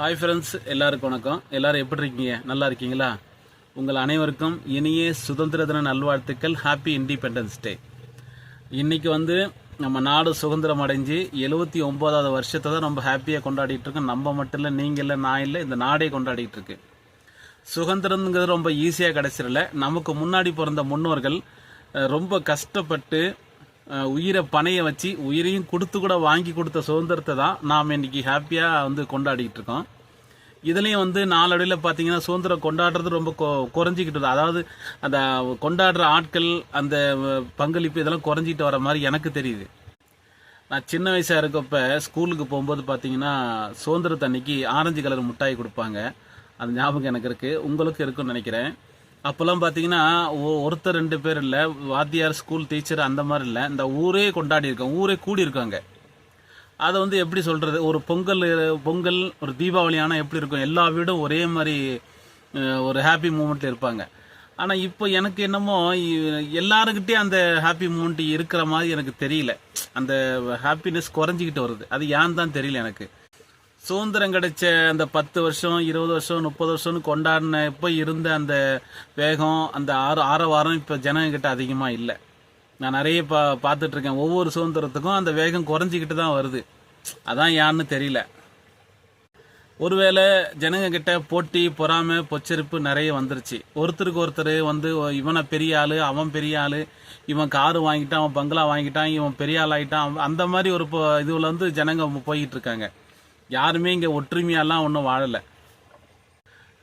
Hi friends, எல்லாருக்கும் வணக்கம். எல்லாரும் எப்படி இருக்கீங்க? நல்லா இருக்கீங்களா? உங்கள் அனைவருக்கும் இனிய சுதந்திர தின நல்வாழ்த்துக்கள். Happy independence day. இன்னைக்கு நம்ம நாடு சுதந்திரம் அடைஞ்சு 79வது வருஷத்தை தான் ரொம்ப ஹாப்பியாக கொண்டாடிட்டு இருக்கோம். நம்ம மட்டும் இல்லை, நீங்கள் இல்லை, நான் இல்லை, இந்த நாடே கொண்டாடிட்டு இருக்கு. சுதந்திரங்கிறது ரொம்ப ஈஸியாக கிடைச்சிடல. நமக்கு முன்னாடி பிறந்த முன்னோர்கள் ரொம்ப கஷ்டப்பட்டு உயிரை பணைய வச்சு உயிரையும் கொடுத்து கூட வாங்கி கொடுத்த சுதந்திரத்தை தான் நாம் இன்னைக்கு ஹாப்பியாக கொண்டாடிக்கிட்டு இருக்கோம். இதுலேயும் நாளடைவில் பார்த்தீங்கன்னா சுதந்திரம் கொண்டாடுறது ரொம்ப குறைஞ்சிக்கிட்டு, அதாவது அந்த கொண்டாடுற ஆட்கள் அந்த பங்களிப்பு இதெல்லாம் குறைஞ்சிட்டு வர மாதிரி எனக்கு தெரியுது. நான் சின்ன வயசாக இருக்கப்ப ஸ்கூலுக்கு போகும்போது பார்த்தீங்கன்னா சுதந்திரத்தன்னைக்கு ஆரஞ்சு கலர் மிட்டாய் கொடுப்பாங்க. அந்த ஞாபகம் எனக்கு இருக்குது, உங்களுக்கு இருக்குன்னு நினைக்கிறேன். அப்போல்லாம் பார்த்தீங்கன்னா ஒருத்தர் ரெண்டு பேர் இல்லை, வாத்தியார் ஸ்கூல் டீச்சர் அந்த மாதிரி இல்லை, இந்த ஊரே கொண்டாடி இருக்கோம், ஊரே கூடி இருக்காங்க. அதை எப்படி சொல்கிறது, ஒரு பொங்கல் ஒரு தீபாவளி ஆனால் எப்படி இருக்கும், எல்லா வீடும் ஒரே மாதிரி ஒரு ஹாப்பி மூமெண்ட்டில் இருப்பாங்க. ஆனால் இப்போ எனக்கு என்னமோ எல்லாருக்கிட்டே அந்த ஹாப்பி மூமெண்ட் இருக்கிற மாதிரி எனக்கு தெரியல. அந்த ஹாப்பினஸ் குறைஞ்சிக்கிட்டு வருது. அது ஏன்னு தான் தெரியல எனக்கு. சுதந்திரம் கிடைச்ச அந்த 10 வருஷம் 20 வருஷம் 30 வருஷம்னு கொண்டாடின இப்போ இருந்த அந்த வேகம், அந்த ஆரவாரம் இப்போ ஜனங்கிட்ட அதிகமாக இல்லை. நான் நிறைய பார்த்துட்ருக்கேன். ஒவ்வொரு சுதந்திரத்துக்கும் அந்த வேகம் குறைஞ்சிக்கிட்டு தான் வருது. அதான் யான்னு தெரியல. ஒருவேளை ஜனங்க கிட்ட போட்டி, பொறாமை, பொச்சரிப்பு நிறைய வந்துருச்சு. ஒருத்தருக்கு ஒருத்தர் இவனை பெரிய ஆள், அவன் பெரிய ஆள், இவன் காரு வாங்கிட்டான், அவன் பங்களா வாங்கிட்டான், இவன் பெரிய ஆள் ஆகிட்டான், அந்த மாதிரி ஒரு இதுல ஜனங்க போய்கிட்டு இருக்காங்க. யாருமே இங்கே ஒற்றுமையெல்லாம் ஒன்றும் வாழலை.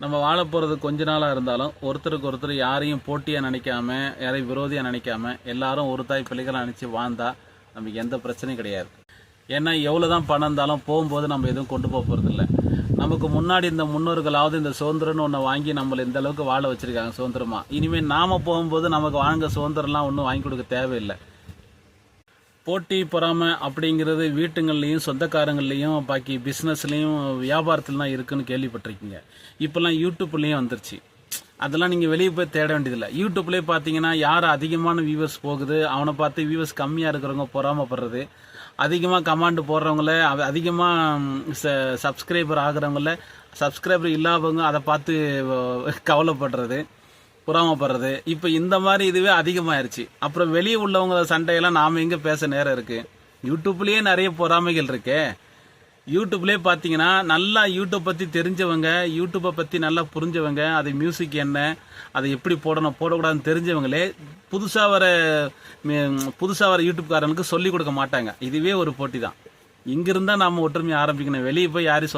நம்ம வாழ போகிறது கொஞ்ச நாளாக இருந்தாலும் ஒருத்தருக்கு ஒருத்தர் யாரையும் போட்டியாக நினைக்காம, யாரையும் விரோதியாக நினைக்காம, எல்லாரும் ஒரு தாய் பிள்ளைகளை நினச்சி வாழ்ந்தா நமக்கு எந்த பிரச்சனையும் கிடையாது. ஏன்னா எவ்வளோ தான் பணம் இருந்தாலும் போகும்போது நம்ம எதுவும் கொண்டு போக போகிறதில்ல. நமக்கு முன்னாடி இந்த முன்னோர்களாவது இந்த சுதந்திரம்னு ஒன்று வாங்கி நம்மளை இந்த அளவுக்கு வாழ வச்சுருக்காங்க சுதந்திரமாக. இனிமேல் நாம் போகும்போது நமக்கு வாங்க சுதந்திரம்லாம் ஒன்றும் வாங்கி கொடுக்க தேவையில்லை. போட்டி பொறாமை அப்படிங்கிறது வீட்டுங்கள்லையும் சொந்தக்காரங்கள்லையும் பாக்கி பிஸ்னஸ்லையும் வியாபாரத்துலாம் இருக்குன்னு கேள்விப்பட்டிருக்கீங்க. இப்போல்லாம் யூடியூப்லேயும் வந்துருச்சு. அதெல்லாம் நீங்கள் வெளியே போய் தேட வேண்டியதில்லை. யூடியூப்லேயே பார்த்தீங்கன்னா யார் அதிகமான வியூவர்ஸ் போகுது, அவனை பார்த்து வியூவர்ஸ் கம்மியாக இருக்கிறவங்க பொறாமப்படுறது, அதிகமாக கமாண்ட் போடுறவங்கள, அதிகமாக சப்ஸ்கிரைபர் ஆகிறவங்கள, சப்ஸ்கிரைபர் இல்லாதவங்க அதை பார்த்து கவலைப்படுறது, புறாமப்படுறது. இப்போ இந்த மாதிரி இதுவே அதிகமாயிருச்சு. அப்புறம் வெளியே உள்ளவங்க சண்டையெல்லாம் நாம் எங்கே பேச நேரம் இருக்குது? யூடியூப்லேயே நிறைய பொறாமைகள் இருக்கு. யூடியூப்லேயே பார்த்தீங்கன்னா நல்லா யூடியூப் பற்றி தெரிஞ்சவங்க, யூடியூப்பை பற்றி நல்லா புரிஞ்சவங்க, அது மியூசிக் என்ன, அதை எப்படி போடணும் போடக்கூடாதுன்னு தெரிஞ்சவங்களே புதுசாக வர யூடியூப்காரனுக்கு சொல்லிக் கொடுக்க மாட்டாங்க. இதுவே ஒரு போட்டி தான். இங்கிருந்தா நாம் ஒற்றுமையை ஆரம்பிக்கணும். வெளியே போய் யாரையும்